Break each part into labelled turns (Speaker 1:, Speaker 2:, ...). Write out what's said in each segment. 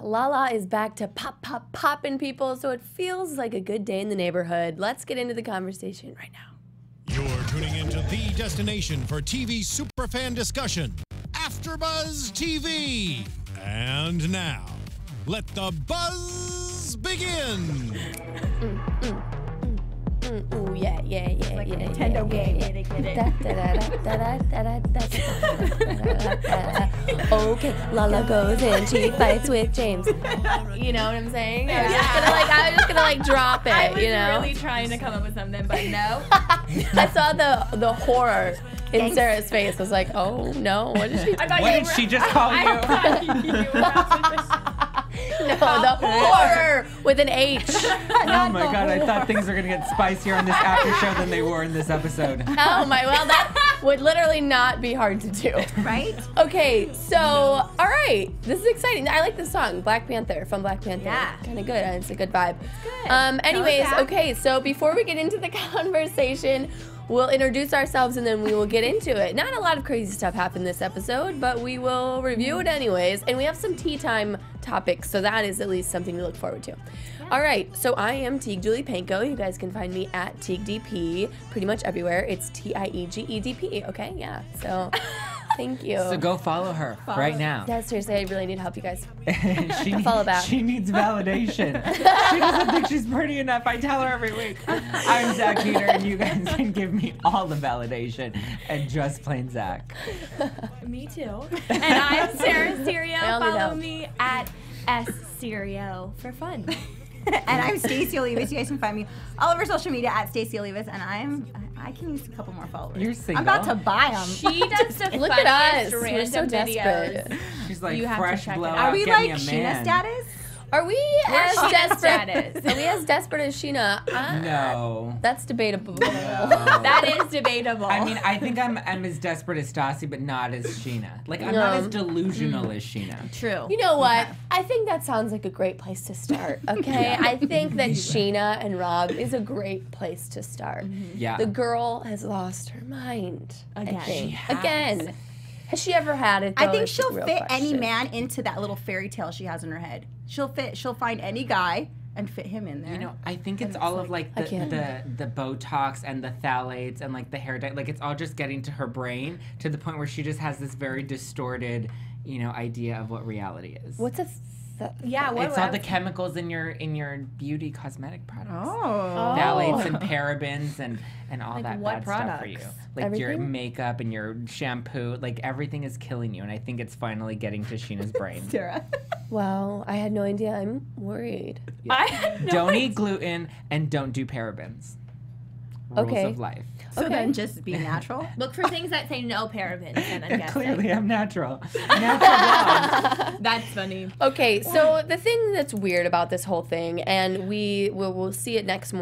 Speaker 1: Lala is back to popping people, so it feels like a good day in the neighborhood. Let's get into the conversation right now.
Speaker 2: You're tuning into the destination for TV superfan discussion, AFTERBUZZ TV. And now, let the buzz begin.
Speaker 1: Ooh, yeah.
Speaker 3: Like a Nintendo game.
Speaker 1: Okay, Lala goes and she fights with James. You know what I'm saying? I was just gonna drop it.
Speaker 3: I was
Speaker 1: really
Speaker 3: really trying to come up with something, but no.
Speaker 1: I saw the horror in Sarah's face. I was like, oh no, what did she?
Speaker 4: What did she just call you?
Speaker 1: No, the horror with an H.
Speaker 4: Oh my god, I thought things were gonna get spicier on this after show than they were in this episode.
Speaker 1: Oh my, well that would literally not be hard to do.
Speaker 3: Right?
Speaker 1: Okay, so, all right, this is exciting. I like this song, Black Panther, from Black Panther.
Speaker 3: Yeah.
Speaker 1: Kind of good, it's a good vibe.
Speaker 3: It's good.
Speaker 1: Anyways, okay, so before we get into the conversation, we'll introduce ourselves and then we will get into it. Not a lot of crazy stuff happened this episode, but we will review it anyways. And we have some tea time topics, so that is at least something to look forward to. Yeah. All right, so I am Tiege Dooley-Panko. You guys can find me at TiegeDP pretty much everywhere. It's TIEGEDP, okay? Yeah, so thank you.
Speaker 4: So go follow her right now.
Speaker 1: Yeah, seriously, I really need help, you guys.
Speaker 4: Follow back. She needs validation. She doesn't think she's pretty enough. I tell her every week. I'm Zack Peters, and you guys can give me all the validation and just plain Zack.
Speaker 3: Me too. And I'm Sarah Serio. Follow me at Serio for fun.
Speaker 5: And I'm Stacey Olivas. You guys can find me all over social media at Stacey Olivas, and I can use a couple more followers.
Speaker 4: You're single.
Speaker 5: I'm about to buy them.
Speaker 3: She does the
Speaker 1: Look
Speaker 3: funniest
Speaker 1: at us.
Speaker 3: random
Speaker 1: We're so desperate.
Speaker 3: videos.
Speaker 4: She's like,
Speaker 3: You have to
Speaker 4: fresh
Speaker 3: check it
Speaker 4: blowout,
Speaker 3: out.
Speaker 5: Are we
Speaker 4: get me
Speaker 5: like
Speaker 4: a
Speaker 5: Scheana
Speaker 4: man.
Speaker 5: status?
Speaker 1: Are we as
Speaker 3: Scheana
Speaker 1: desperate?
Speaker 3: status.
Speaker 1: Are we as desperate as Scheana?
Speaker 4: No.
Speaker 1: That's debatable.
Speaker 4: No.
Speaker 3: That is debatable.
Speaker 4: I mean, I think I'm as desperate as Stassi, but not as Scheana. Like, I'm not as delusional as Scheana.
Speaker 3: True.
Speaker 1: You know what? I think that sounds like a great place to start, okay? I think that Scheana and Rob is a great place to start.
Speaker 4: Yeah.
Speaker 1: The girl has lost her mind.
Speaker 3: Again.
Speaker 1: I think.
Speaker 4: She has.
Speaker 1: Again. Has she ever had it, though?
Speaker 5: I think
Speaker 1: It's a
Speaker 5: she'll
Speaker 1: real
Speaker 5: fit any
Speaker 1: question.
Speaker 5: man into that little fairy tale she has in her head. She'll find any guy and fit him in there.
Speaker 4: You know, I think it's all of like the Botox and the phthalates and like the hair dye. Like it's all just getting to her brain to the point where she just has this very distorted, you know, idea of what reality is.
Speaker 1: What's a
Speaker 3: Yeah, what
Speaker 4: It's all the chemicals in your beauty cosmetic products.
Speaker 5: Oh.
Speaker 4: Phthalates and parabens and all
Speaker 3: Like
Speaker 4: that
Speaker 3: what
Speaker 4: bad stuff for you.
Speaker 3: products?
Speaker 4: Like your
Speaker 1: Everything?
Speaker 4: makeup and your shampoo. Like everything is killing you. And I think it's finally getting to Sheena's brain.
Speaker 5: Sarah.
Speaker 1: Wow, I had no idea. I'm worried.
Speaker 4: Don't eat gluten and don't do parabens. Rules
Speaker 1: Okay.
Speaker 4: of life.
Speaker 5: So
Speaker 1: Okay.
Speaker 5: then just be natural.
Speaker 3: Look for things that say no parabens, and I'm guessing.
Speaker 4: Clearly, I'm natural. Natural blonde.
Speaker 3: That's funny.
Speaker 1: Okay, so the thing that's weird about this whole thing, and we'll see it next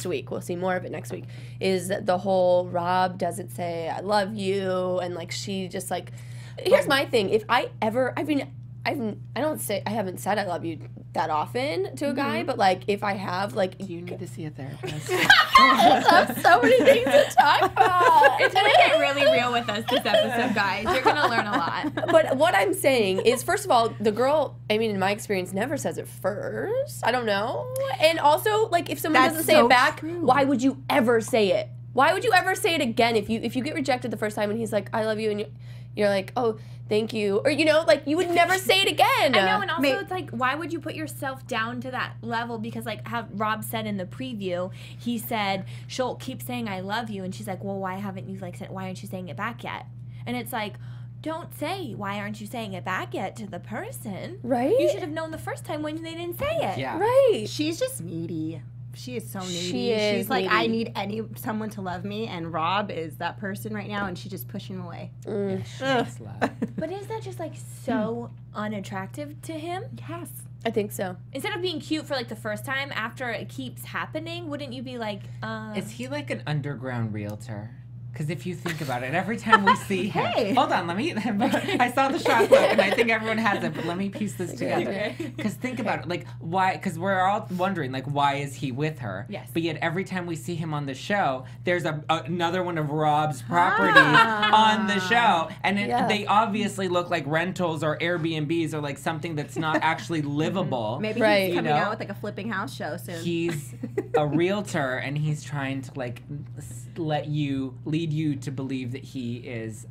Speaker 1: week. We'll see more of it next week. Is the whole Rob doesn't say I love you, and like she just like. Here's my thing. If I ever, I haven't said I love you that often to a guy, but like if I have, like,
Speaker 4: Do you need to see a therapist?
Speaker 1: I have so many things to talk about.
Speaker 3: It's gonna get really real with us this episode, guys. You're gonna learn a lot.
Speaker 1: But what I'm saying is, first of all, the girl, I mean, in my experience, never says it first. I don't know. And also, like, if someone doesn't say it back, why would you ever say it? Why would you ever say it again if you get rejected the first time and he's like, I love you, and you're like, oh, thank you. Or, you know, like, you would never say it again.
Speaker 3: I know, and also it's like, why would you put yourself down to that level? Because, like, how Rob said in the preview, he said, she'll keep saying I love you, and she's like, well, why aren't you saying it back yet? And it's like, don't say, why aren't you saying it back yet to the person?
Speaker 1: Right?
Speaker 3: You should have known the first time when they didn't say it.
Speaker 4: Yeah.
Speaker 1: Right.
Speaker 5: She's just needy. She is so needy.
Speaker 1: She is
Speaker 5: She's like,
Speaker 1: needy.
Speaker 5: I need someone to love me, and Rob is that person right now, and she's just pushing him away.
Speaker 3: But is that just, like, so unattractive to him?
Speaker 5: Yes.
Speaker 1: I think so.
Speaker 3: Instead of being cute for, like, the first time, after it keeps happening, wouldn't you be like,
Speaker 4: Is he like an underground realtor? Because if you think about it, every time we see him, hold on, let me. I saw the shot clip, and I think everyone has it, but let me piece this together. Because think about it, like why? Because we're all wondering, like, why is he with her?
Speaker 3: Yes.
Speaker 4: But yet every time we see him on the show, there's another one of Rob's properties on the show, and they obviously look like rentals or Airbnbs or like something that's not actually livable.
Speaker 5: Maybe he's coming out with like a flipping house show soon.
Speaker 4: He's a realtor, and he's trying to like lead you to believe that he is,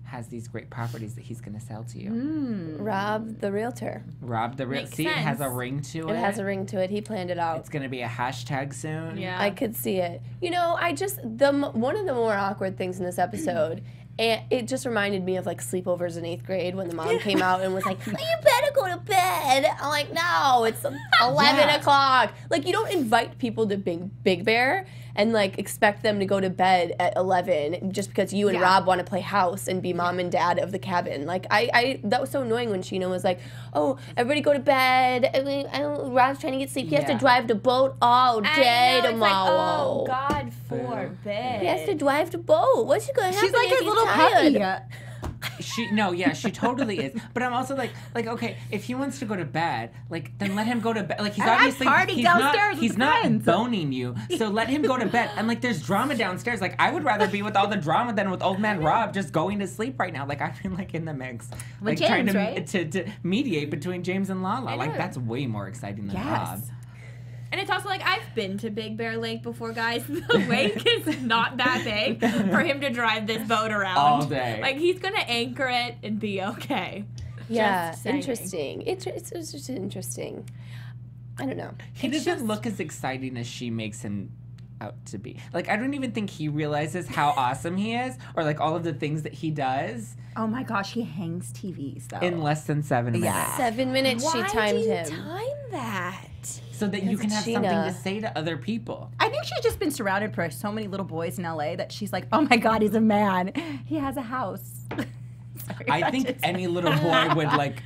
Speaker 4: has these great properties that he's going to sell to you.
Speaker 1: Rob the realtor.
Speaker 4: Rob the realtor. See, it has a ring to it.
Speaker 1: It has a ring to it. He planned it out.
Speaker 4: It's going to be a hashtag soon.
Speaker 3: Yeah.
Speaker 1: I could see it. You know, one of the more awkward things in this episode, and it just reminded me of like sleepovers in 8th grade when the mom came out and was like, "You better go to bed." I'm like, "No, it's 11 o'clock." Like, you don't invite people to Big Bear and like expect them to go to bed at 11 just because you and Rob want to play house and be mom and dad of the cabin. Like, I that was so annoying when Scheana was like, "Oh, everybody go to bed. Rob's trying to get sleep. He has to drive the boat all day tomorrow."
Speaker 3: It's like, oh, God forbid.
Speaker 1: He has to drive the boat. What's going to happen?
Speaker 5: She's like his little
Speaker 1: puppy.
Speaker 4: She totally is. But I'm also like, okay, if he wants to go to bed, like, then let him go to bed. Like, he's obviously he's not boning you, so let him go to bed. And like, there's drama downstairs. Like, I would rather be with all the drama than with old man Rob just going to sleep right now. Like, I'm like in the mix, like
Speaker 5: James,
Speaker 4: trying
Speaker 5: right?
Speaker 4: to mediate between James and Lala. Like, that's way more exciting than Rob.
Speaker 3: And it's also like, I've been to Big Bear Lake before, guys. The lake is not that big for him to drive this boat around
Speaker 4: all day.
Speaker 3: Like, he's gonna anchor it and be okay.
Speaker 1: Yeah, interesting. It's just interesting. I don't know.
Speaker 4: He doesn't look as exciting as she makes him out to be. Like, I don't even think he realizes how awesome he is, or like all of the things that he does.
Speaker 5: Oh my gosh, he hangs TVs though.
Speaker 4: In less than 7 minutes.
Speaker 5: Yeah.
Speaker 1: 7 minutes she timed him.
Speaker 3: Time that?
Speaker 4: So that you can have something to say to other people.
Speaker 5: I think she's just been surrounded by so many little boys in LA that she's like, oh my God, he's a man. He has a house. Sorry,
Speaker 4: I think any little boy would like,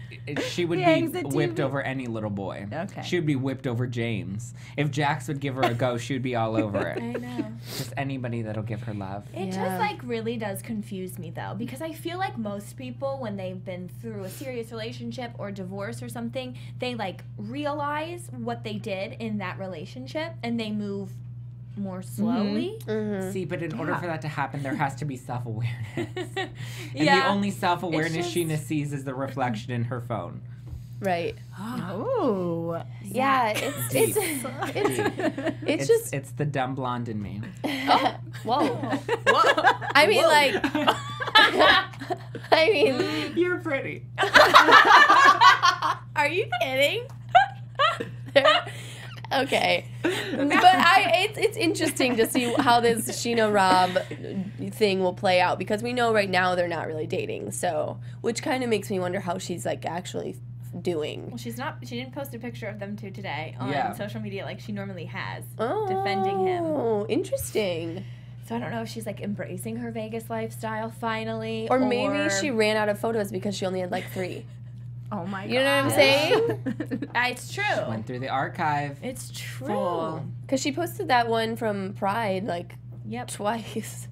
Speaker 4: she would be whipped
Speaker 5: TV.
Speaker 4: over any little boy.
Speaker 5: Okay.
Speaker 4: She would be whipped over James. If Jax would give her a go, she would be all over it.
Speaker 3: I know.
Speaker 4: Just anybody that'll give her love.
Speaker 3: It just like really does confuse me though, because I feel like most people, when they've been through a serious relationship or divorce or something, they like realize what they did in that relationship and they move more slowly.
Speaker 4: See, but in order for that to happen, there has to be self-awareness. And the only self-awareness Scheana sees is the reflection in her phone.
Speaker 1: Right.
Speaker 5: Oh.
Speaker 1: Yeah,
Speaker 4: It's the dumb blonde in me.
Speaker 1: Whoa. I mean, like, I mean,
Speaker 4: You're pretty.
Speaker 1: are you kidding? Okay, but it's interesting to see how this Scheana Rob thing will play out, because we know right now they're not really dating, so which kind of makes me wonder how she's like actually doing.
Speaker 3: Well, she didn't post a picture of them two today on social media like she normally has,
Speaker 1: Oh,
Speaker 3: defending him.
Speaker 1: Oh, interesting.
Speaker 3: So I don't know if she's like embracing her Vegas lifestyle finally,
Speaker 1: Or maybe she ran out of photos because she only had like 3.
Speaker 5: Oh my God.
Speaker 1: You know what I'm saying?
Speaker 3: It's true.
Speaker 4: Went through the archive.
Speaker 3: It's true.
Speaker 4: Full.
Speaker 1: Because she posted that one from Pride like twice.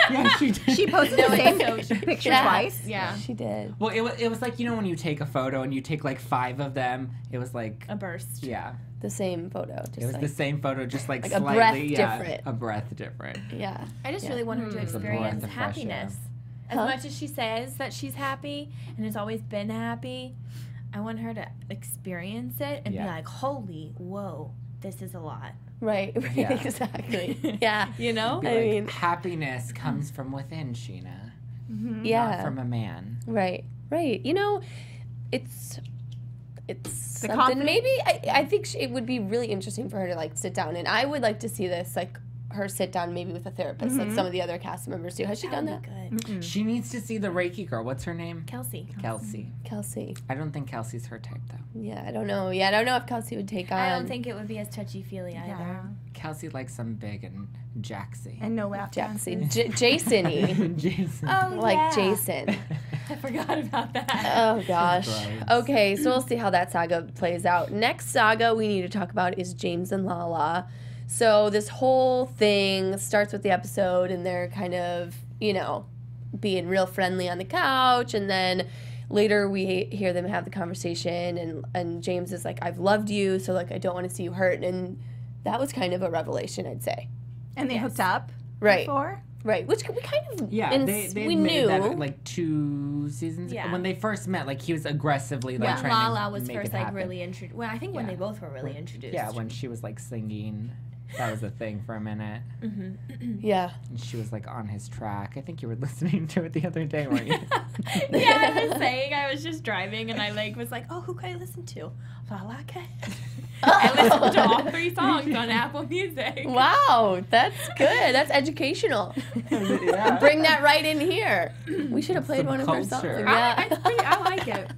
Speaker 4: Yeah, she did.
Speaker 5: She posted the same picture twice.
Speaker 3: Yeah.
Speaker 1: She did.
Speaker 4: Well, it was like, you know when you take a photo and you take like 5 of them, it was like
Speaker 3: A burst.
Speaker 4: Yeah.
Speaker 1: The same photo. Just
Speaker 4: It was
Speaker 1: like,
Speaker 4: the same photo, just like
Speaker 1: a
Speaker 4: slightly
Speaker 1: breath different.
Speaker 4: A breath different.
Speaker 1: Yeah.
Speaker 3: I just really want her to
Speaker 4: It's a breath
Speaker 3: experience
Speaker 4: of fresh
Speaker 3: happiness.
Speaker 4: air.
Speaker 3: As much as she says that she's happy and has always been happy, I want her to experience it and be like, holy, whoa, this is a lot.
Speaker 1: Right.
Speaker 4: Yeah.
Speaker 1: Exactly. Yeah.
Speaker 3: You know?
Speaker 4: Be
Speaker 1: I
Speaker 4: like,
Speaker 1: mean,
Speaker 4: happiness comes from within, Scheana.
Speaker 1: yeah.
Speaker 4: Not from a man.
Speaker 1: Right. Right. You know, it's something.
Speaker 5: confidence-
Speaker 1: Maybe I think it would be really interesting for her to like sit down, and I would like to see this like her sit down maybe with a therapist, like some of the other cast members do. Has she done that?
Speaker 3: Good.
Speaker 4: She needs to see the Reiki girl. What's her name?
Speaker 3: Kelsey.
Speaker 4: Kelsey.
Speaker 1: Kelsey.
Speaker 4: I don't think Kelsey's her type though.
Speaker 1: Yeah, I don't know. Yeah, I don't know if Kelsey would take on.
Speaker 3: I don't think it would be as touchy-feely either.
Speaker 5: Yeah.
Speaker 4: Kelsey likes some big and jaxy.
Speaker 5: And no lap
Speaker 1: Jackson.
Speaker 5: dances.
Speaker 1: Jason-y.
Speaker 4: Jason.
Speaker 3: Oh,
Speaker 1: Like
Speaker 3: yeah.
Speaker 1: Jason.
Speaker 3: I forgot about that.
Speaker 1: Oh gosh.
Speaker 4: Right.
Speaker 1: Okay, so we'll see how that saga plays out. Next saga we need to talk about is James and Lala. So this whole thing starts with the episode, and they're kind of, you know, being real friendly on the couch, and then later we hear them have the conversation, and James is like, I've loved you, so like I don't want to see you hurt, and that was kind of a revelation, I'd say.
Speaker 5: And they hooked up
Speaker 1: right
Speaker 5: before?
Speaker 1: Right, which we kind of
Speaker 4: they
Speaker 1: we
Speaker 4: knew
Speaker 1: knew
Speaker 4: that like 2 seasons ago. When they first met, like he was aggressively like trying
Speaker 3: Lala
Speaker 4: to
Speaker 3: was
Speaker 4: make
Speaker 3: first
Speaker 4: it
Speaker 3: like
Speaker 4: happen.
Speaker 3: really introduced. Well, I think when they both were really introduced.
Speaker 4: Yeah, when she was like singing, that was a thing for a minute.
Speaker 1: yeah.
Speaker 4: And she was like on his track. I think you were listening to it the other day, weren't you?
Speaker 3: Yeah, I was saying I was just driving and I like was like, oh, who could I listen to? Lala. I listened to all 3 songs on Apple Music.
Speaker 1: Wow, that's good. That's educational.
Speaker 4: Yeah.
Speaker 1: Bring that right in here. We should have played
Speaker 4: Some
Speaker 1: one of her songs.
Speaker 4: culture.
Speaker 1: Yeah.
Speaker 3: I like it.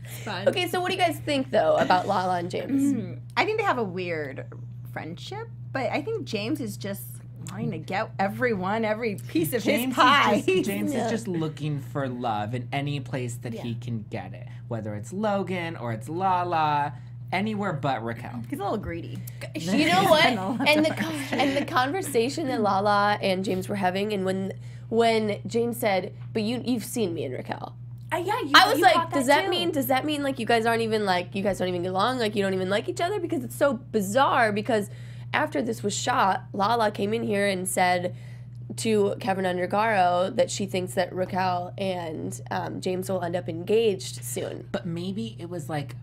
Speaker 3: It's fun.
Speaker 1: Okay, so what do you guys think though about Lala and James?
Speaker 5: I think they have a weird friendship, but I think James is just wanting to get everyone every piece of his pie.
Speaker 4: James is just looking for love in any place that he can get it, whether it's Logan or it's Lala. Anywhere but Raquel.
Speaker 5: He's a little greedy.
Speaker 1: You know what? And the conversation that Lala and James were having, and when James said, "But you've seen me and Raquel."
Speaker 3: I was
Speaker 1: like, does that mean like you guys don't even get along, like you don't even like each other? Because it's so bizarre. Because after this was shot, Lala came in here and said to Kevin Undergaro that she thinks that Raquel and James will end up engaged soon.
Speaker 4: But maybe it was like,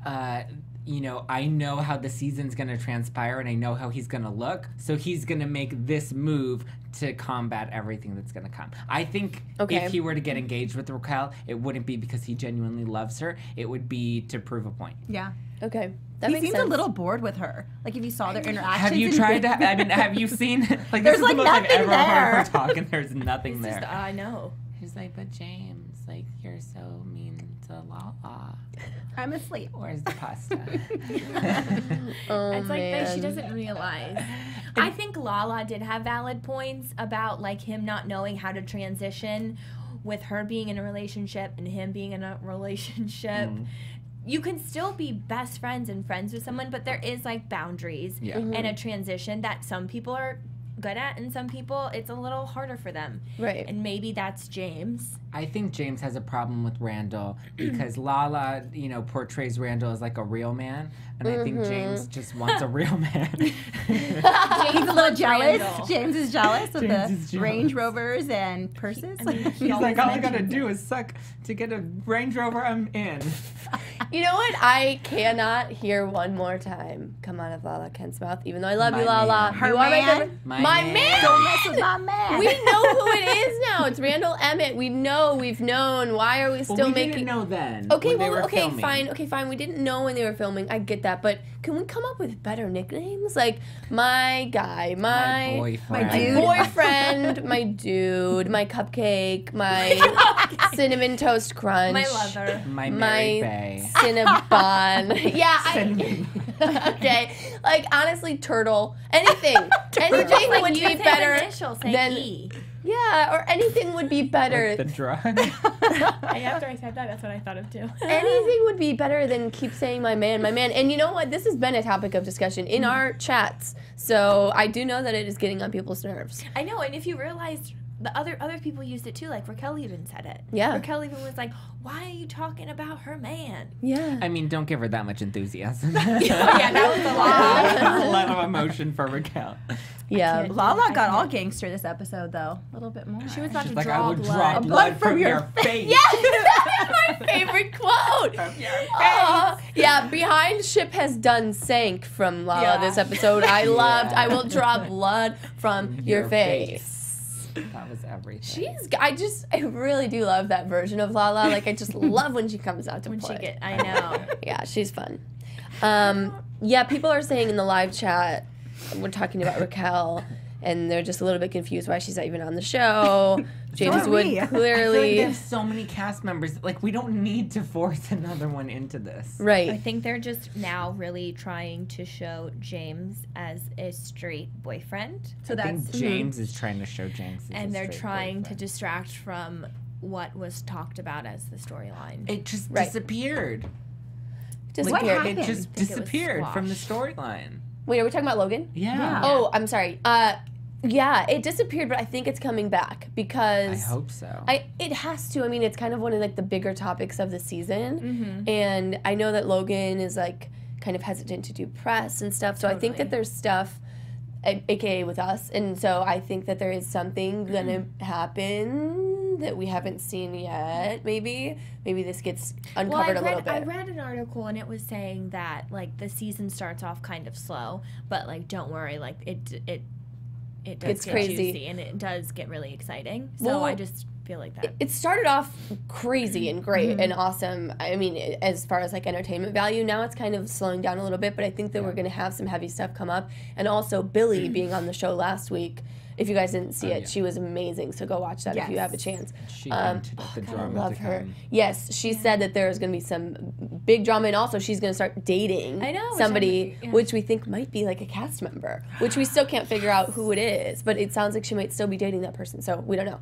Speaker 4: you know, I know how the season's going to transpire and I know how he's going to look, so he's going to make this move to combat everything that's going to come. I think if he were to get engaged with Raquel, it wouldn't be because he genuinely loves her. It would be to prove a point.
Speaker 5: Yeah.
Speaker 1: Okay.
Speaker 5: He seems a little bored with her. Like, if you saw their interactions.
Speaker 4: Have you tried to? I mean, have you seen? Like,
Speaker 5: There's
Speaker 4: this is
Speaker 5: like
Speaker 4: the most I've
Speaker 5: nothing
Speaker 4: ever
Speaker 5: there.
Speaker 4: heard her talk, and there's nothing there.
Speaker 3: Just, I know.
Speaker 4: He's like, but James, like, you're so mean to Lala.
Speaker 5: I'm asleep.
Speaker 4: Where's the pasta?
Speaker 3: It's like that she doesn't realize. I think Lala did have valid points about like him not knowing how to transition with her being in a relationship and him being in a relationship. You can still be best friends and friends with someone, but there is like boundaries and a transition that some people are good at and some people it's a little harder for them.
Speaker 1: Right.
Speaker 3: And maybe that's James.
Speaker 4: I think James has a problem with Randall because Lala, you know, portrays Randall as like a real man, and I think James just wants a real man.
Speaker 5: He's a little jealous.
Speaker 3: Randall.
Speaker 5: James is jealous of
Speaker 4: James is
Speaker 5: the
Speaker 4: jealous.
Speaker 5: Range Rovers and purses.
Speaker 4: He's like, all I gotta do is suck to get a Range Rover, I'm in.
Speaker 1: You know what? I cannot hear one more time come out of Lala Kent's mouth, even though I love
Speaker 4: My
Speaker 1: you, Lala.
Speaker 4: man.
Speaker 1: You
Speaker 5: Her
Speaker 1: are my
Speaker 5: man?
Speaker 1: favorite.
Speaker 4: My
Speaker 1: My
Speaker 4: man.
Speaker 1: man.
Speaker 5: Don't mess with my man.
Speaker 1: We know who it is now. It's Randall Emmett. We know. We've known. Why are we still
Speaker 4: Well, we
Speaker 1: making?
Speaker 4: didn't know then.
Speaker 1: Okay,
Speaker 4: when they were filming.
Speaker 1: fine. Okay, fine. We didn't know when they were filming. I get that, but can we come up with better nicknames? Like my guy, my
Speaker 4: boyfriend.
Speaker 5: My dude.
Speaker 1: boyfriend, my dude, my cupcake, my cinnamon toast crunch,
Speaker 3: My lover.
Speaker 4: My Mary Bay.
Speaker 1: Cinnabon. Yeah. Okay. Like honestly, turtle. Anything. Anything
Speaker 3: Like
Speaker 1: would
Speaker 3: use
Speaker 1: be
Speaker 3: his
Speaker 1: better
Speaker 3: initials, say
Speaker 1: than.
Speaker 3: E.
Speaker 1: Yeah, or anything would be better.
Speaker 4: Like the drug.
Speaker 3: After I said that, that's what I thought of too.
Speaker 1: Anything would be better than keep saying my man, my man. And you know what? This has been a topic of discussion in our chats. So I do know that it is getting on people's nerves.
Speaker 3: I know, and if you realized the other people used it too, like Raquel even said it.
Speaker 1: Yeah.
Speaker 3: Raquel even was like, "Why are you talking about her man?"
Speaker 1: Yeah.
Speaker 4: I mean, don't give her that much enthusiasm.
Speaker 3: Yeah, that was a lot.
Speaker 4: A lot of emotion for Raquel.
Speaker 1: Yeah.
Speaker 5: Lala got all gangster this episode, though. A little bit more.
Speaker 3: She was about
Speaker 4: She's
Speaker 3: to
Speaker 4: like, I
Speaker 3: draw
Speaker 4: would
Speaker 3: blood.
Speaker 4: draw blood from your face.
Speaker 1: Yes, that is my favorite quote. Yeah, behind ship has done sank from Lala
Speaker 3: Yeah.
Speaker 1: this episode. I loved. I will draw blood from your face.
Speaker 4: That was everything.
Speaker 1: I really do love that version of Lala. Like I just love when she comes out to
Speaker 3: When
Speaker 1: play.
Speaker 3: I know.
Speaker 1: Yeah, she's fun. Yeah, people are saying in the live chat, we're talking about Raquel, and they're just a little bit confused why she's not even on the show. James
Speaker 5: are
Speaker 1: would
Speaker 5: we.
Speaker 4: I feel like
Speaker 1: clearly.
Speaker 4: they have so many cast members. Like, we don't need to force another one into this.
Speaker 3: I
Speaker 1: Right.
Speaker 3: think they're just now really trying to show James as a straight boyfriend.
Speaker 5: So
Speaker 4: I think
Speaker 5: that's
Speaker 4: James is trying to show James. as a
Speaker 3: And they're
Speaker 4: straight
Speaker 3: trying to
Speaker 4: boyfriend.
Speaker 3: distract from what was talked about as the storyline.
Speaker 4: It just
Speaker 1: Right.
Speaker 4: disappeared.
Speaker 1: Just
Speaker 5: What
Speaker 1: weird.
Speaker 5: happened?
Speaker 4: It just
Speaker 3: I think it was
Speaker 4: disappeared from the
Speaker 3: squashed.
Speaker 4: storyline.
Speaker 1: Wait, are we talking about Logan?
Speaker 4: Yeah.
Speaker 1: Oh, I'm sorry. Yeah, it disappeared, but I think it's coming back because
Speaker 4: I hope so.
Speaker 1: It has to. I mean, it's kind of one of like the bigger topics of the season, and I know that Logan is like kind of hesitant to do press and stuff. So I think that there's stuff, aka with us, and so I think that there is something gonna happen that we haven't seen yet. Maybe this gets uncovered a little bit.
Speaker 3: I read an article and it was saying that like the season starts off kind of slow, but like don't worry, like it does
Speaker 1: It's
Speaker 3: get
Speaker 1: crazy.
Speaker 3: juicy and it does get really exciting. So
Speaker 1: Well,
Speaker 3: I just feel like that.
Speaker 1: It started off crazy and great and awesome. I mean, as far as like entertainment value, now it's kind of slowing down a little bit, but I think that we're going to have some heavy stuff come up. And also Billy being on the show last week. If you guys didn't see it, she was amazing. So go watch that if you have a chance.
Speaker 4: She hinted at the drama
Speaker 1: I love
Speaker 4: to
Speaker 1: her.
Speaker 4: come.
Speaker 1: Yes, she said that there's going to be some big drama, and also she's going to start dating somebody, which we think might be like a cast member, which we still can't figure out who it is, but it sounds like she might still be dating that person, so we don't know.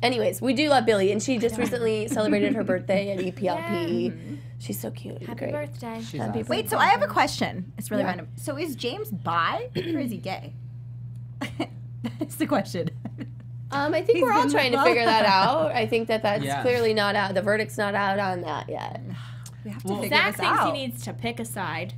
Speaker 1: Anyways, we do love Billy, and she just recently celebrated her birthday at EPLP. She's so cute and
Speaker 3: Happy
Speaker 1: great.
Speaker 3: birthday.
Speaker 4: She's
Speaker 1: Happy
Speaker 4: awesome.
Speaker 5: Wait, so I have a question. It's really random. So is James bi or is he gay? That's the question.
Speaker 1: I think we're all trying to figure that out. I think that that's clearly not out. The verdict's not out on that yet.
Speaker 5: We have to figure
Speaker 3: Zach
Speaker 5: this
Speaker 3: thinks
Speaker 5: out.
Speaker 3: he needs to pick a side.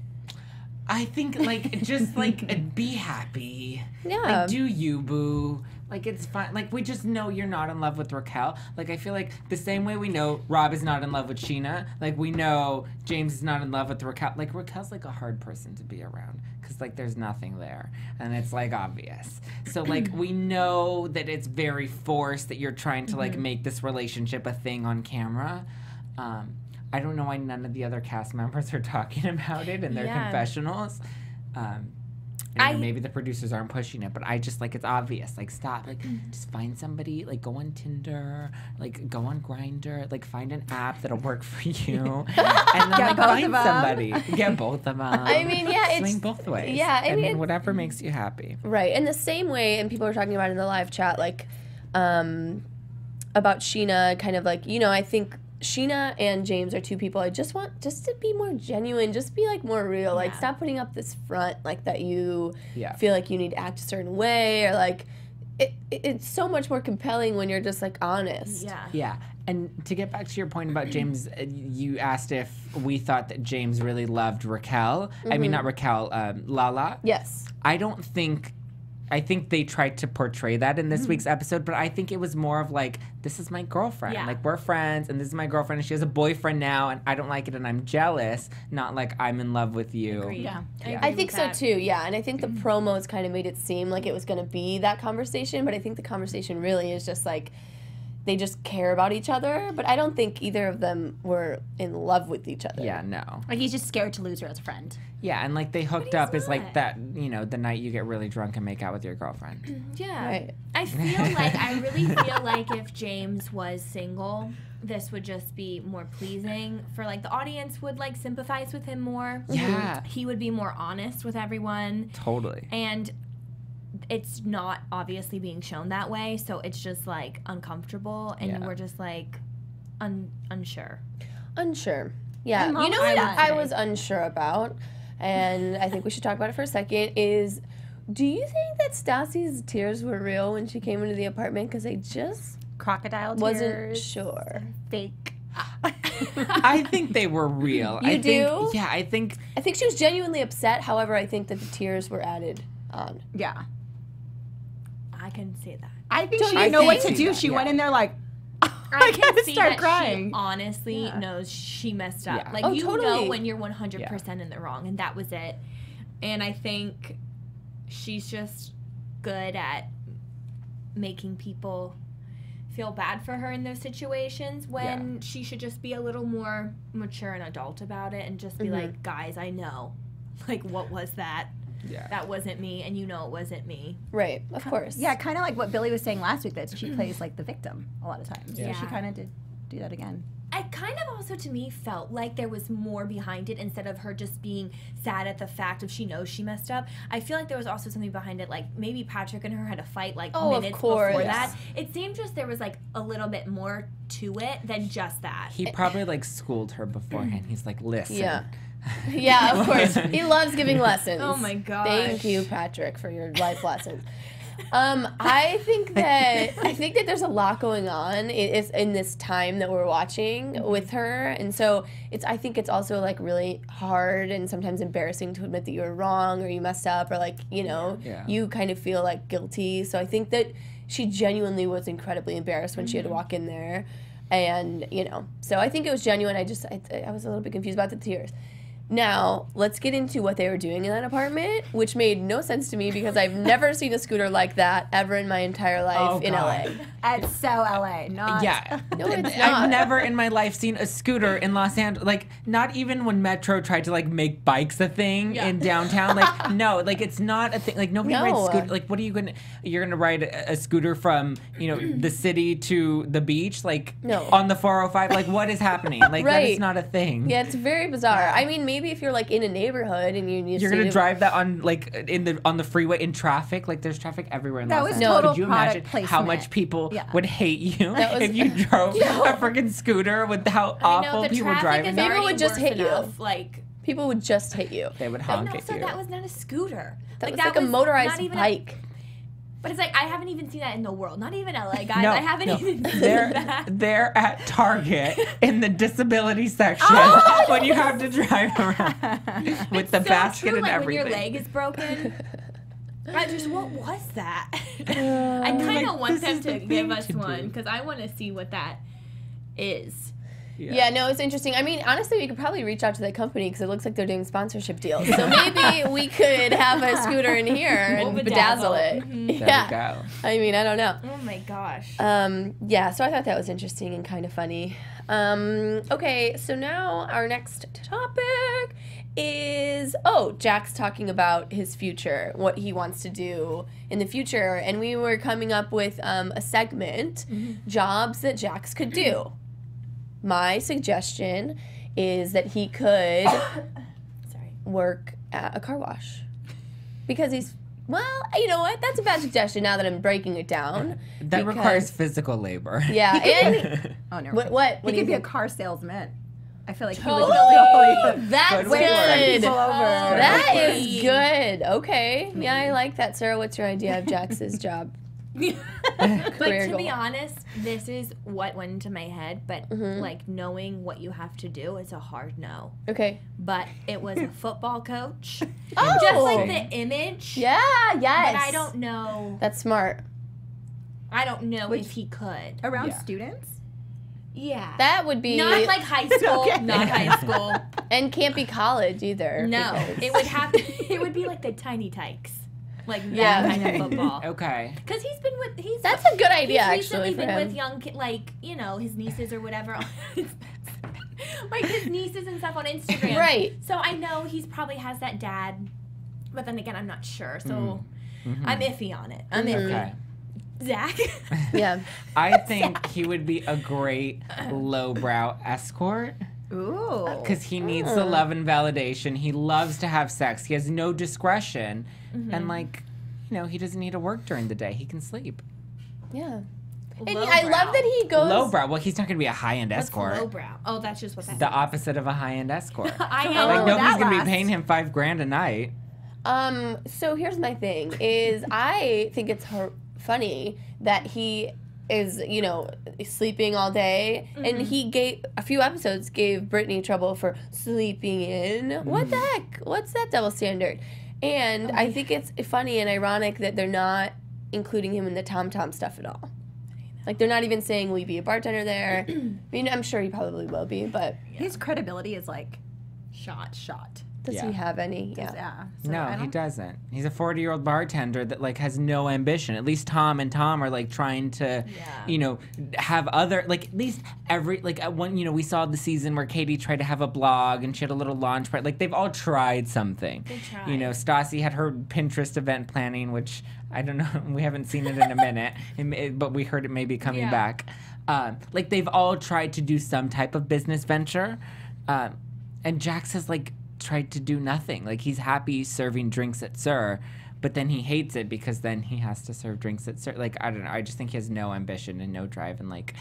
Speaker 4: I think like just like be happy.
Speaker 1: Yeah.
Speaker 4: Like do you, boo. Like it's fine. Like we just know you're not in love with Raquel. Like I feel like the same way we know Rob is not in love with Scheana. Like we know James is not in love with Raquel. Like Raquel's like a hard person to be around because like there's nothing there and it's like obvious. So like we know that it's very forced that you're trying to like make this relationship a thing on camera. I don't know why none of the other cast members are talking about it in their confessionals. Maybe the producers aren't pushing it, but I just like it's obvious. Like stop. Like just find somebody. Like go on Tinder. Like go on Grindr. Like find an app that'll work for you, and then like find somebody. Get both of them.
Speaker 1: I mean, yeah,
Speaker 4: swing
Speaker 1: it's
Speaker 4: both ways.
Speaker 1: Yeah, I mean,
Speaker 4: whatever makes you happy.
Speaker 1: Right. In the same way, and people are talking about it in the live chat, like about Scheana, kind of like, you know, I think Scheana and James are two people I just want just to be more genuine, just be like more real. Like stop putting up this front like that you feel like you need to act a certain way, or like it's so much more compelling when you're just like honest.
Speaker 4: Yeah. And to get back to your point about James, you asked if we thought that James really loved Raquel. I mean, not Raquel, Lala.
Speaker 1: Yes.
Speaker 4: I think they tried to portray that in this week's episode, but I think it was more of like, this is my girlfriend.
Speaker 3: Yeah.
Speaker 4: Like, we're friends, and this is my girlfriend, and she has a boyfriend now, and I don't like it, and I'm jealous, not like I'm in love with you.
Speaker 3: Agreed.
Speaker 5: Yeah.
Speaker 1: I think so too, yeah. And I think the promos kind of made it seem like it was going to be that conversation, but I think the conversation really is just like they just care about each other, but I don't think either of them were in love with each other.
Speaker 4: Yeah, no.
Speaker 5: Like he's just scared to lose her as a friend.
Speaker 4: Yeah, and like they hooked up is like that, you know, the night you get really drunk and make out with your girlfriend.
Speaker 3: Yeah.
Speaker 1: Right.
Speaker 3: I really feel like if James was single, this would just be more pleasing for like the audience would like sympathize with him more.
Speaker 4: Yeah.
Speaker 3: He would be more honest with everyone.
Speaker 4: Totally.
Speaker 3: And it's not obviously being shown that way, so it's just like uncomfortable and we're just like unsure.
Speaker 1: Unsure. Yeah.
Speaker 5: Mom,
Speaker 1: You know what
Speaker 5: I
Speaker 1: I was unsure about, and I think we should talk about it for a second, is do you think that Stassi's tears were real when she came into the apartment? Because I just
Speaker 5: Crocodile tears.
Speaker 1: wasn't sure.
Speaker 5: Fake.
Speaker 4: I think they were real.
Speaker 1: You do?
Speaker 4: Think, yeah, I think
Speaker 1: she was genuinely upset. However, I think that the tears were added on.
Speaker 5: Yeah.
Speaker 3: I can see that.
Speaker 5: I think
Speaker 1: Don't
Speaker 5: she
Speaker 1: you
Speaker 5: didn't know what
Speaker 1: think?
Speaker 5: to do. She went in there like,
Speaker 3: I
Speaker 5: gotta
Speaker 3: can see
Speaker 5: start
Speaker 3: that
Speaker 5: crying.
Speaker 3: she honestly knows she messed up.
Speaker 4: Yeah.
Speaker 3: Like,
Speaker 1: Oh,
Speaker 3: you
Speaker 1: totally.
Speaker 3: know when you're 100% in the wrong, and that was it. And I think she's just good at making people feel bad for her in those situations when she should just be a little more mature and adult about it and just be like, guys, I know. Like, what was that?
Speaker 4: Yeah.
Speaker 3: That wasn't me, and you know it wasn't me.
Speaker 1: Right, of course.
Speaker 5: yeah, kind of like what Billy was saying last week, that she plays like the victim a lot of times.
Speaker 3: Yeah.
Speaker 5: So she kind of did do that again.
Speaker 3: I kind of also, to me, felt like there was more behind it instead of her just being sad at the fact of she knows she messed up. I feel like there was also something behind it, like maybe Patrick and her had a fight like minutes before that. It seemed just there was like a little bit more to it than just that.
Speaker 4: he probably like schooled her beforehand. He's like, listen,
Speaker 1: Yeah, of course. He loves giving lessons.
Speaker 3: Oh my gosh.
Speaker 1: Thank you, Patrick, for your life lessons. I think that there's a lot going on in this time that we're watching with her, and so I think it's also like really hard and sometimes embarrassing to admit that you were wrong or you messed up or like you kind of feel like guilty. So I think that she genuinely was incredibly embarrassed when she had to walk in there, and so I think it was genuine. I was a little bit confused about the tears. Now, let's get into what they were doing in that apartment, which made no sense to me because I've never seen a scooter like that ever in my entire life in LA.
Speaker 5: It's so LA, not...
Speaker 4: Yeah.
Speaker 1: No, it's not.
Speaker 4: I've never in my life seen a scooter in Los Angeles. Like, not even when Metro tried to, like, make bikes a thing in downtown. Like, no, like, it's not a thing. Like, nobody rides scooter. Like, what are you going to... You're going to ride a scooter from, the city to the beach? Like, on the 405? Like, what is happening? Like, that is not a thing.
Speaker 1: Yeah, it's very bizarre. I mean, maybe if you're, like, in a neighborhood and
Speaker 4: you're going to drive that on, like, on the freeway in traffic? Like, there's traffic everywhere in Los Angeles.
Speaker 5: Total
Speaker 4: Could you imagine how much people would hate you if you drove a freaking scooter with how awful people driving?
Speaker 1: People would just hit you.
Speaker 3: Like,
Speaker 1: people would just hit you.
Speaker 4: They would honk at you.
Speaker 3: That was not a scooter.
Speaker 1: That was like a motorized bike.
Speaker 3: But it's like, I haven't even seen that in the world. Not even LA, guys. I haven't even seen that.
Speaker 4: They're at Target in the disability section when you have to drive around with the basket and everything.
Speaker 3: When your leg is broken. What was that? I kind of want them to give us one because I want to see what that is.
Speaker 1: Yeah, no, it's interesting. I mean, honestly, we could probably reach out to that company because it looks like they're doing sponsorship deals. So maybe we could have a scooter in here and bedazzle it.
Speaker 3: Mm-hmm.
Speaker 1: There
Speaker 4: we go.
Speaker 1: I mean, I don't know.
Speaker 3: Oh my gosh.
Speaker 1: Yeah, so I thought that was interesting and kind of funny. Okay, so now our next topic is, Jack's talking about his future, what he wants to do in the future. And we were coming up with a segment, jobs that Jax could do. My suggestion is that he could work at a car wash. Because he's, well, you know what? That's a bad suggestion now that I'm breaking it down.
Speaker 4: That requires physical labor.
Speaker 1: Yeah, and... What
Speaker 5: He could be a car salesman. I feel like
Speaker 1: That's good. That is good. Okay. Maybe. Yeah, I like that. Sarah, what's your idea of Jax's job?
Speaker 3: But to be honest, this is what went into my head, but like knowing what you have to do is a hard no.
Speaker 1: Okay.
Speaker 3: But it was a football coach.
Speaker 1: Oh.
Speaker 3: Just like the image.
Speaker 1: Yeah, yes.
Speaker 3: But I don't know.
Speaker 1: That's smart.
Speaker 3: I don't know if he could.
Speaker 5: Around students?
Speaker 3: Yeah.
Speaker 1: That would be...
Speaker 3: Not like high school.
Speaker 5: Okay.
Speaker 3: Not high school.
Speaker 1: And can't be college either.
Speaker 3: No. It would have to... It would be like the Tiny Tykes. Like that kind of football.
Speaker 4: Okay.
Speaker 3: Because he's been with...
Speaker 1: That's a good idea,
Speaker 3: actually,
Speaker 1: for him.
Speaker 3: He's recently been with young kids, like, his nieces or whatever. Like his nieces and stuff on Instagram.
Speaker 1: Right.
Speaker 3: So I know he's probably has that dad. But then again, I'm not sure. So I'm iffy on it. I'm iffy.
Speaker 4: Okay.
Speaker 3: Zach?
Speaker 1: Yeah.
Speaker 4: I think he would be a great lowbrow escort.
Speaker 5: Ooh.
Speaker 4: Because he needs the love and validation. He loves to have sex. He has no discretion. And, he doesn't need to work during the day. He can sleep.
Speaker 1: Yeah. And I love that he goes...
Speaker 4: Lowbrow. Well, he's not going to be a high-end escort.
Speaker 3: Lowbrow. Oh, that's just what that
Speaker 4: The opposite of a high-end escort.
Speaker 3: I know.
Speaker 4: Like, nobody's going to be paying him $5,000 a night.
Speaker 1: So here's my thing, is I think it's funny that he is, sleeping all day, and he a few episodes gave Brittany trouble for sleeping in. What the heck? What's that double standard? And I think it's funny and ironic that they're not including him in the Tom stuff at all. Like, they're not even saying, will you be a bartender there? I mean, I'm sure he probably will be, but...
Speaker 5: His credibility is, like, shot.
Speaker 1: Does he have any?
Speaker 5: Yeah. So
Speaker 4: no, he doesn't. He's a 40-year-old bartender that, like, has no ambition. At least Tom are, like, trying to, have other, like, at least every, like, one, we saw the season where Katie tried to have a blog and she had a little launch party. Like, they've all tried something.
Speaker 3: They tried.
Speaker 4: Stassi had her Pinterest event planning, which, I don't know, we haven't seen it in a minute, but we heard it may be coming back. Like, they've all tried to do some type of business venture. And Jax has, like, tried to do nothing. Like, he's happy serving drinks at Sir, but then he hates it because then he has to serve drinks at Sir. Like, I don't know. I just think he has no ambition and no drive. And, like,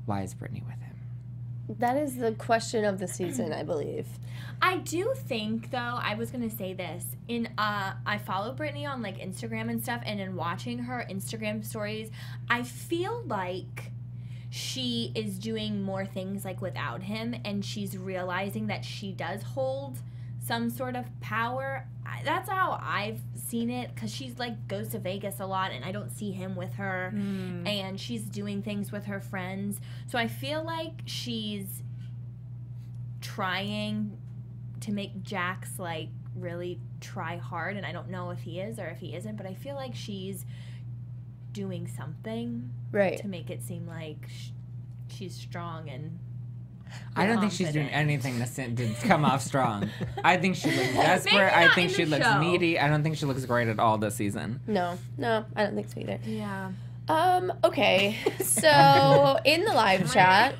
Speaker 4: why is Brittany with him?
Speaker 1: That is the question of the season, I believe.
Speaker 3: I do think, though, I was gonna say this. I follow Brittany on like Instagram and stuff, and in watching her Instagram stories, I feel like she is doing more things like without him, and she's realizing that she does hold some sort of power. That's how I've seen it, because she's like goes to Vegas a lot, and I don't see him with her, and she's doing things with her friends. So I feel like she's trying to make Jax like really try hard, and I don't know if he is or if he isn't, but I feel like she's doing something to make it seem like she's strong and
Speaker 4: I don't think she's doing anything to come off strong. I think she looks desperate. I think she looks needy. I don't think she looks great at all this season.
Speaker 1: No, I don't think so either.
Speaker 3: Yeah.
Speaker 1: Okay, so in the live chat,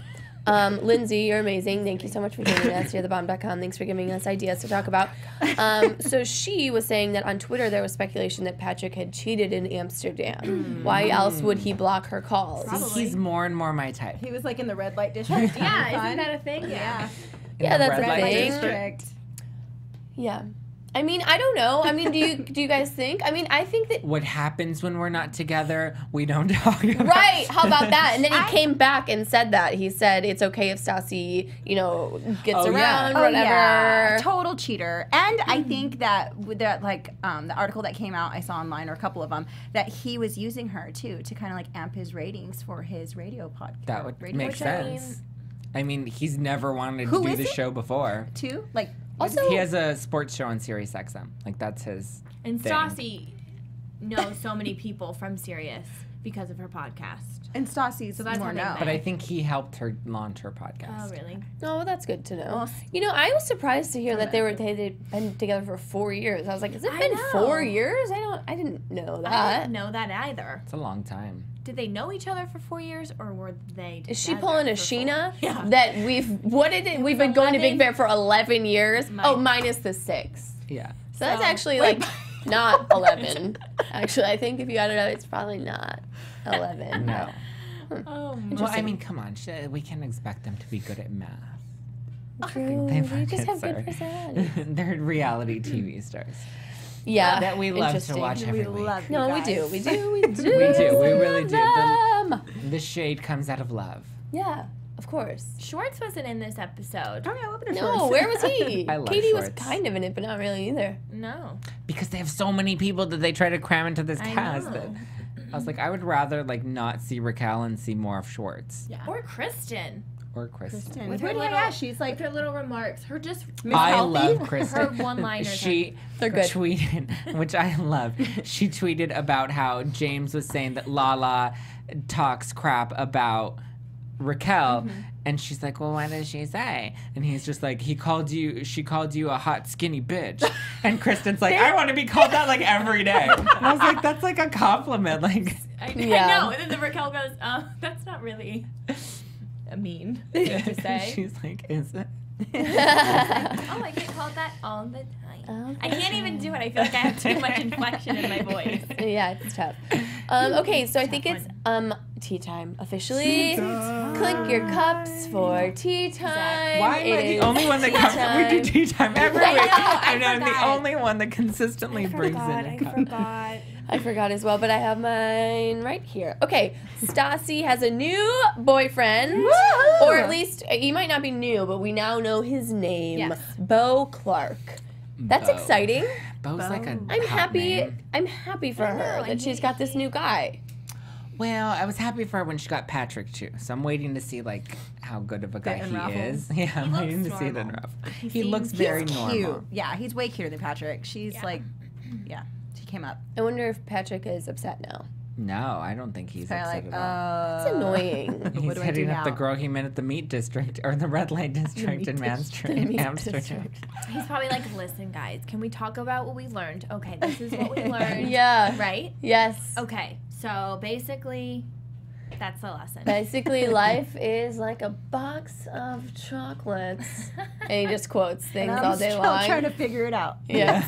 Speaker 1: Lindsay, you're amazing. Thank you so much for joining us. You're thebomb.com. Thanks for giving us ideas to talk about. So she was saying that on Twitter there was speculation that Patrick had cheated in Amsterdam. Why else would he block her calls?
Speaker 3: Probably.
Speaker 4: He's more and more my type.
Speaker 5: He was like in the red light district.
Speaker 3: Yeah, isn't that a thing? Yeah.
Speaker 1: Yeah, that's a
Speaker 4: red light
Speaker 1: thing.
Speaker 5: District.
Speaker 1: Yeah. I mean, I don't know. I mean, do you guys think? I mean, I think that...
Speaker 4: What happens when we're not together, we don't talk about.
Speaker 1: Right, how about that? And then he came back and said that. He said it's okay if Stassi, gets around, whatever.
Speaker 5: Yeah. Total cheater. And I think that with that, like, the article that came out, I saw online, or a couple of them, that he was using her, too, to kind of, like, amp his ratings for his radio podcast.
Speaker 4: That would make sense. I mean, he's never wanted to do the show before.
Speaker 5: Too? Like...
Speaker 1: Also,
Speaker 4: he has a sports show on Sirius XM. Like, that's his
Speaker 3: And
Speaker 4: thing.
Speaker 3: Stassi knows so many people from Sirius because of her podcast.
Speaker 5: And Stassi's
Speaker 3: So that's
Speaker 5: more
Speaker 3: how they
Speaker 5: know.
Speaker 3: met.
Speaker 4: But I think he helped her launch her podcast.
Speaker 3: Oh, really?
Speaker 1: oh, well, that's good to know.
Speaker 5: Well,
Speaker 1: I was surprised to hear that they'd been together for 4 years. I was like, has it been
Speaker 3: know.
Speaker 1: 4 years? I didn't know that.
Speaker 3: I didn't know that either.
Speaker 4: It's a long time.
Speaker 3: Did they know each other for 4 years, or were they
Speaker 1: Is she
Speaker 3: together
Speaker 1: pulling a
Speaker 3: for
Speaker 1: Scheana?
Speaker 3: Yeah.
Speaker 1: That we've been going to Big
Speaker 3: 11?
Speaker 1: Bear for 11 years. Minus the 6.
Speaker 4: Yeah.
Speaker 1: So that's actually like not 11. Actually, I think if you add it up, it's probably not 11.
Speaker 4: No.
Speaker 3: Oh, my.
Speaker 4: Well, I mean, come on. We can expect them to be good at math.
Speaker 1: True.
Speaker 4: They
Speaker 1: They just have
Speaker 4: sorry.
Speaker 1: good personalities.
Speaker 4: They're reality TV stars.
Speaker 1: Yeah.
Speaker 4: That we love to
Speaker 1: Interesting.
Speaker 4: watch every week.
Speaker 5: love you
Speaker 1: No, we
Speaker 5: guys.
Speaker 1: do. We do. We do.
Speaker 4: We do. We really do.
Speaker 1: Them.
Speaker 4: The shade comes out of love.
Speaker 1: Yeah, of course.
Speaker 3: Schwartz wasn't in this episode.
Speaker 5: Oh, yeah, open
Speaker 1: No, where was he?
Speaker 4: I love
Speaker 1: Katie was
Speaker 4: Schwartz.
Speaker 1: kind of in it, but not really either.
Speaker 3: No.
Speaker 4: Because they have so many people that they try to cram into this
Speaker 3: I
Speaker 4: cast.
Speaker 3: know.
Speaker 4: That I was like, I would rather like not see Raquel and see more of Schwartz
Speaker 5: Yeah.
Speaker 3: Or Kristen.
Speaker 4: or Kristen.
Speaker 5: With
Speaker 3: her
Speaker 5: her,
Speaker 3: little-
Speaker 5: yeah, she's
Speaker 3: With
Speaker 5: like
Speaker 3: her little remarks. Her just...
Speaker 4: I
Speaker 5: Healthy.
Speaker 4: love Kristen.
Speaker 3: Her one-liners.
Speaker 4: She
Speaker 1: They're good.
Speaker 4: tweeted, which I love. She tweeted about how James was saying that Lala talks crap about Raquel, and she's like, "Well, what does she say?" And he's just like, she called you a hot skinny bitch, and Kristen's like, "I want to be called that like every day." And I was like, "That's like a compliment." Like,
Speaker 3: I
Speaker 1: Yeah.
Speaker 3: know. And then the Raquel goes, that's not really a mean thing to say.
Speaker 4: she's like, "Is it?"
Speaker 3: Oh, I get called that all the time. I can't even do it. I feel like I have too much inflection in my voice.
Speaker 1: Yeah, it's tough. Okay, so I think it's tea time officially. Clink your cups for tea time.
Speaker 4: Why am I
Speaker 1: It
Speaker 4: the
Speaker 1: is
Speaker 4: only one that
Speaker 1: tea
Speaker 4: comes?
Speaker 1: time.
Speaker 4: We do tea time every
Speaker 3: I
Speaker 4: week,
Speaker 3: know, I
Speaker 4: and I'm the
Speaker 3: forgot.
Speaker 4: only one that consistently brings in a cup.
Speaker 3: forgot.
Speaker 1: I forgot as well, but I have mine right here. Okay, Stassi has a new boyfriend, or at least he might not be new, but we now know his name,
Speaker 3: Yes.
Speaker 1: Bo Clark. That's
Speaker 4: Bo.
Speaker 1: exciting.
Speaker 4: Bo's like a
Speaker 1: I'm
Speaker 4: hot
Speaker 1: happy.
Speaker 4: name.
Speaker 1: I'm happy for her that she's got this new guy.
Speaker 4: Well, I was happy for her when she got Patrick too. So I'm waiting to see like how good of a guy
Speaker 5: and
Speaker 4: he
Speaker 5: Ruffles.
Speaker 4: is. Yeah, I'm
Speaker 3: looks
Speaker 4: waiting to see it in
Speaker 3: normal.
Speaker 4: rough. He looks very normal.
Speaker 5: cute. Yeah, he's way cuter than Patrick. She's
Speaker 3: Yeah.
Speaker 5: like, yeah, she came up.
Speaker 1: I wonder if Patrick is upset now.
Speaker 4: No, I don't think he's
Speaker 5: Kind of
Speaker 4: upset
Speaker 5: like,
Speaker 4: at all.
Speaker 1: It's annoying.
Speaker 4: He's
Speaker 5: what do I do
Speaker 4: heading up the
Speaker 5: now?
Speaker 4: girl he met at the meat district or the red light district in
Speaker 1: meat
Speaker 4: Amsterdam.
Speaker 1: district.
Speaker 3: He's probably like, listen, guys, can we talk about what we learned? Okay, this is what we learned.
Speaker 1: Yeah.
Speaker 3: Right?
Speaker 1: Yes.
Speaker 3: Okay, so basically, that's the lesson.
Speaker 1: Basically, life is like a box of chocolates. And he just quotes things
Speaker 5: And
Speaker 1: all
Speaker 5: I'm
Speaker 1: day
Speaker 5: still
Speaker 1: long.
Speaker 5: trying to figure it out.
Speaker 1: Yeah.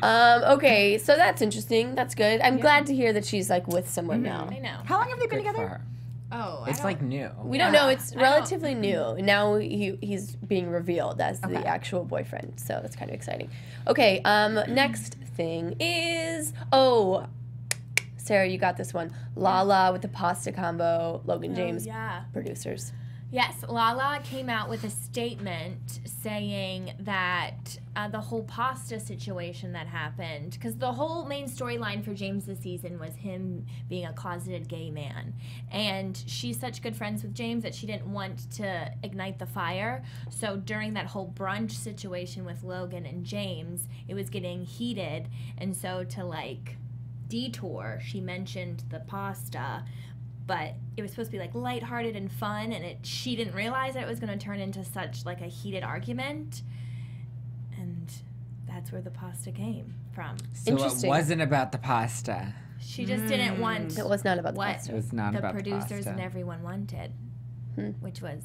Speaker 1: Okay, so that's interesting. That's good. I'm glad to hear that she's like with someone now.
Speaker 3: I know.
Speaker 5: How long have they been
Speaker 4: Good for
Speaker 5: together?
Speaker 4: her.
Speaker 3: Oh,
Speaker 4: It's like new.
Speaker 1: We don't know. It's relatively new. Now he's being revealed as the actual boyfriend, so that's kind of exciting. Okay, next thing is Sarah, you got this one. Lala with the pasta combo. Logan James, producers.
Speaker 3: Yes, Lala came out with a statement saying that the whole pasta situation that happened, because the whole main storyline for James this season was him being a closeted gay man. And she's such good friends with James that she didn't want to ignite the fire. So during that whole brunch situation with Logan and James, it was getting heated. And so to like detour, she mentioned the pasta. But it was supposed to be like lighthearted and fun, and she didn't realize that it was going to turn into such like a heated argument, and that's where the pasta came from.
Speaker 4: So it wasn't about the pasta.
Speaker 3: She just didn't want.
Speaker 1: It was not about the
Speaker 3: what
Speaker 1: pasta.
Speaker 4: It was not
Speaker 3: the
Speaker 4: about the
Speaker 3: producers
Speaker 4: pasta.
Speaker 3: and everyone wanted, which was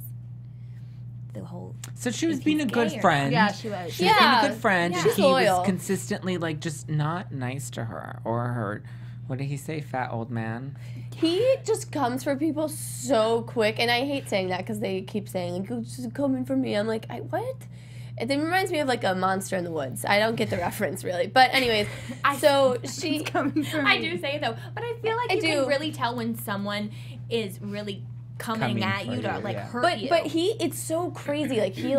Speaker 3: the whole.
Speaker 4: So she was
Speaker 3: if
Speaker 4: being
Speaker 3: he's
Speaker 4: a good
Speaker 3: gay or
Speaker 4: friend.
Speaker 5: Yeah, she was.
Speaker 4: She was being a good friend.
Speaker 1: Yeah.
Speaker 4: And
Speaker 1: She's
Speaker 4: he
Speaker 1: loyal.
Speaker 4: was consistently like just not nice to her or her. What did he say? Fat old man.
Speaker 1: He just comes for people so quick, and I hate saying that because they keep saying, like, "Oh, just coming for me." I'm like, what? It reminds me of, like, a monster in the woods. I don't get the reference, really. But anyways, so she...
Speaker 5: coming for me.
Speaker 3: I do say though, but I feel like you can really tell when someone is really coming at you to like hurt you.
Speaker 1: But it's so crazy. Like he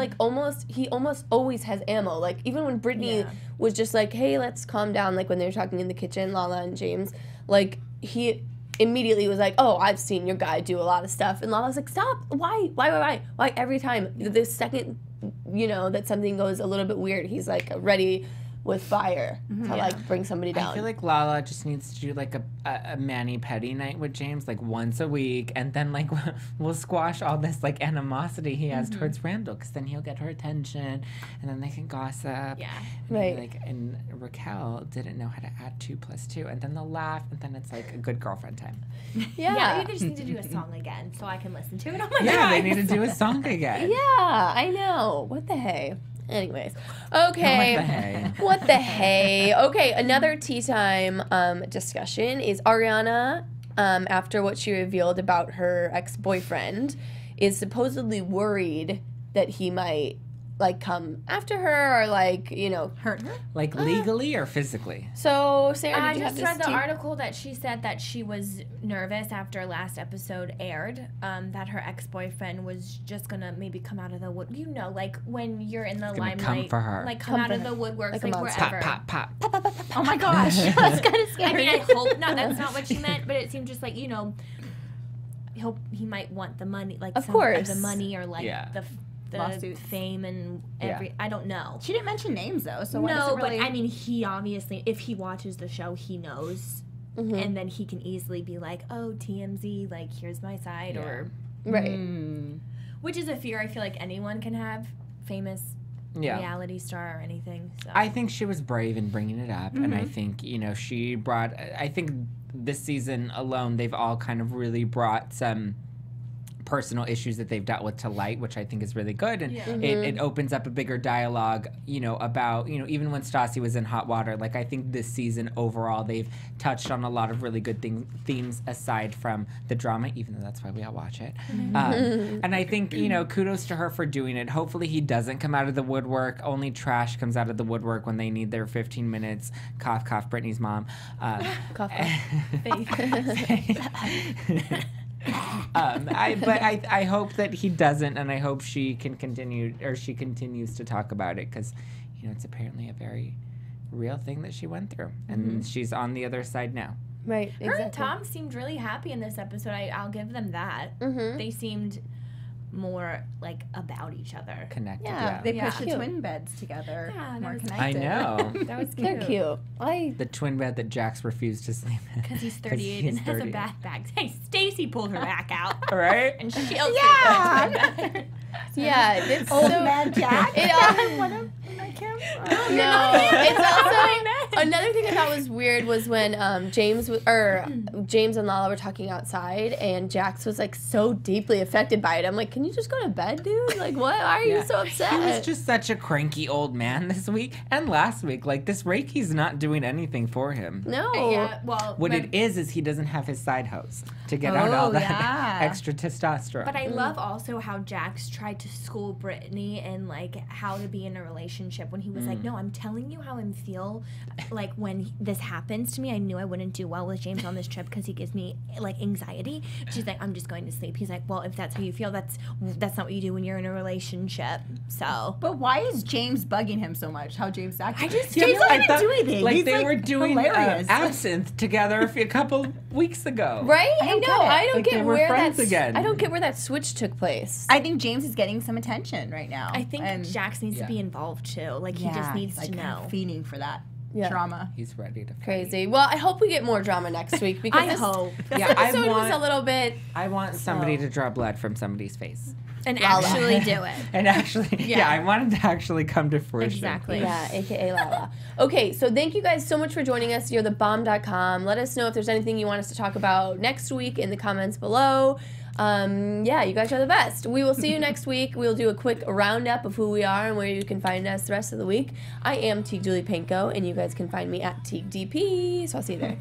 Speaker 1: almost always has ammo. Like even when Brittany was just like, hey, let's calm down. Like when they were talking in the kitchen, Lala and James, like he immediately was like, oh, I've seen your guy do a lot of stuff. And Lala's like, stop. Why every time? The second, that something goes a little bit weird, he's like ready with fire to like bring somebody down.
Speaker 4: I feel like Lala just needs to do like a mani-pedi night with James like once a week, and then like we'll squash all this like animosity he has towards Randall, because then he'll get her attention, and then they can gossip.
Speaker 3: Yeah.
Speaker 1: Right.
Speaker 4: And Raquel didn't know how to add 2 + 2, and then they'll laugh, and then it's like a good girlfriend time.
Speaker 3: Yeah, maybe they just need to do a song again so I can listen to it on my
Speaker 4: Yeah, they
Speaker 3: phone.
Speaker 4: need to do a song again.
Speaker 1: Yeah, I know. What the hey? Anyways, okay.
Speaker 4: What the hey?
Speaker 1: What the hey? Okay, another tea time discussion is Ariana, after what she revealed about her ex-boyfriend, is supposedly worried that he might like come after her or like hurt her.
Speaker 4: Like legally or physically?
Speaker 1: So Sarah,
Speaker 3: I
Speaker 1: did you have
Speaker 3: just
Speaker 1: this
Speaker 3: read the
Speaker 1: tea?
Speaker 3: article that she said that she was nervous after last episode aired, that her ex-boyfriend was just gonna maybe come out of the wood. Like when you're in the limelight,
Speaker 4: come for her.
Speaker 3: like come out of the woodworks,
Speaker 1: Like a
Speaker 3: like
Speaker 1: monster.
Speaker 3: wherever.
Speaker 4: Pop, pop, pop.
Speaker 5: Oh my gosh, that's kind of scary.
Speaker 3: I mean, I hope not. That's not what she meant, but it seemed just like he might want the money, like
Speaker 1: Of
Speaker 3: some
Speaker 1: course.
Speaker 3: of the money or like
Speaker 4: Yeah.
Speaker 3: the
Speaker 5: Lawsuits.
Speaker 3: fame and
Speaker 4: Yeah.
Speaker 3: I don't know.
Speaker 5: She didn't mention names though, so why does
Speaker 3: No,
Speaker 5: it really...
Speaker 3: but I mean, he obviously, if he watches the show, he knows, and then he can easily be like, "Oh, TMZ, like here's my side," or
Speaker 1: Right.
Speaker 3: which is a fear I feel like anyone can have, famous reality star or anything. So
Speaker 4: I think she was brave in bringing it up, and I think she brought. I think this season alone, they've all kind of really brought some personal issues that they've dealt with to light, which I think is really good, and it opens up a bigger dialogue, about even when Stassi was in hot water. Like I think this season overall, they've touched on a lot of really good themes aside from the drama, even though that's why we all watch it. And I think kudos to her for doing it. Hopefully he doesn't come out of the woodwork. Only trash comes out of the woodwork when they need their 15 minutes. Cough, cough. Brittany's mom.
Speaker 1: Cough.
Speaker 4: I hope that he doesn't, and I hope she continues to talk about it, because it's apparently a very real thing that she went through, and she's on the other side now.
Speaker 1: Right.
Speaker 3: her
Speaker 1: Exactly.
Speaker 3: and Tom seemed really happy in this episode. I'll give them that. They seemed more like about each other.
Speaker 4: Connected.
Speaker 1: Yeah,
Speaker 5: They pushed the
Speaker 1: Cute.
Speaker 5: twin beds together.
Speaker 3: Yeah, that
Speaker 5: more
Speaker 3: was-
Speaker 5: connected.
Speaker 4: I know.
Speaker 3: That was
Speaker 1: They're cute.
Speaker 4: The twin bed that Jax refused to sleep in.
Speaker 3: Because he's 38 and has a bath bag. Hey, Stacey pulled her back out.
Speaker 4: Right?
Speaker 3: And she'll
Speaker 5: Yeah.
Speaker 1: Yeah, it's
Speaker 5: Old
Speaker 1: so
Speaker 5: man Jack.
Speaker 1: It all,
Speaker 5: What am I can't.
Speaker 1: no, it's also Another thing I thought was weird was when James and Lala were talking outside, and Jax was like so deeply affected by it. I'm like, can you just go to bed, dude? Like, what? Why are you so upset?
Speaker 4: He was just such a cranky old man this week and last week. Like, this Reiki's not doing anything for him.
Speaker 1: No.
Speaker 3: Yeah, well,
Speaker 4: What it is he doesn't have his side hose to get out all that extra testosterone.
Speaker 3: But I love also how Jax tried to school Brittany and like how to be in a relationship when he was like, no, I'm telling you how I feel. Like when this happens to me, I knew I wouldn't do well with James on this trip because he gives me like anxiety. She's like, I'm just going to sleep. He's like, well, if that's how you feel, that's not what you do when you're in a relationship. So,
Speaker 5: but why is James bugging him so much? How James acted?
Speaker 3: I just
Speaker 5: James didn't do anything.
Speaker 4: Like
Speaker 5: He's
Speaker 4: they were doing absinthe together a couple weeks ago.
Speaker 1: Right? I know. I don't get where
Speaker 4: friends again.
Speaker 1: I don't get where that switch took place.
Speaker 5: I think James is getting some attention right now.
Speaker 3: I think Jax needs to be involved too. Like he just needs to know.
Speaker 5: Feeding for that drama.
Speaker 4: He's ready to fight.
Speaker 1: Crazy. Well, I hope we get more drama next week because this episode was a little bit.
Speaker 4: I want somebody to draw blood from somebody's face.
Speaker 3: And actually do it.
Speaker 4: And actually, I wanted to actually come to fruition.
Speaker 3: Exactly.
Speaker 1: Yeah, aka Lala. Okay, so thank you guys so much for joining us. You're thebomb.com. Let us know if there's anything you want us to talk about next week in the comments below. You guys are the best. We will see you next week. We'll do a quick roundup of who we are and where you can find us the rest of the week. I am Tiege Dooley-Panko, and you guys can find me at TiegeDP, so I'll see you there.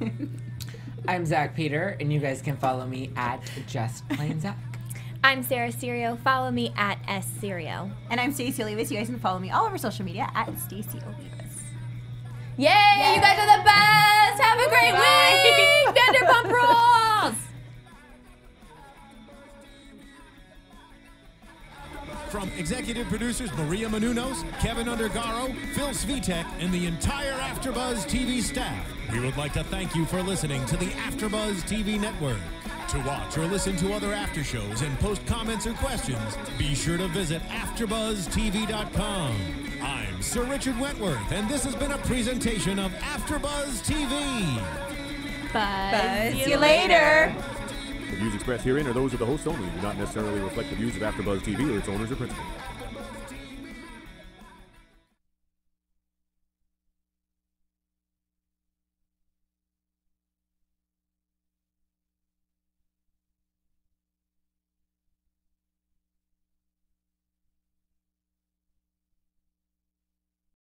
Speaker 4: I'm Zack Peters, and you guys can follow me at Just Plain Zack.
Speaker 3: I'm Serio. Follow me at Serio.
Speaker 5: And I'm Stacey Olivas. You guys can follow me all over social media at Stacey Olivas.
Speaker 1: Yay! You guys are the best! Have a great week! Vanderpump Rules!
Speaker 2: From executive producers Maria Menounos, Kevin Undergaro, Phil Svitek, and the entire AfterBuzz TV staff, we would like to thank you for listening to the AfterBuzz TV network. To watch or listen to other after shows and post comments or questions, be sure to visit AfterBuzzTV.com. I'm Sir Richard Wentworth, and this has been a presentation of AfterBuzz TV.
Speaker 5: Buzz you later.
Speaker 6: The views expressed herein are those of the host only and do not necessarily reflect the views of AfterBuzz TV or its owners or principals.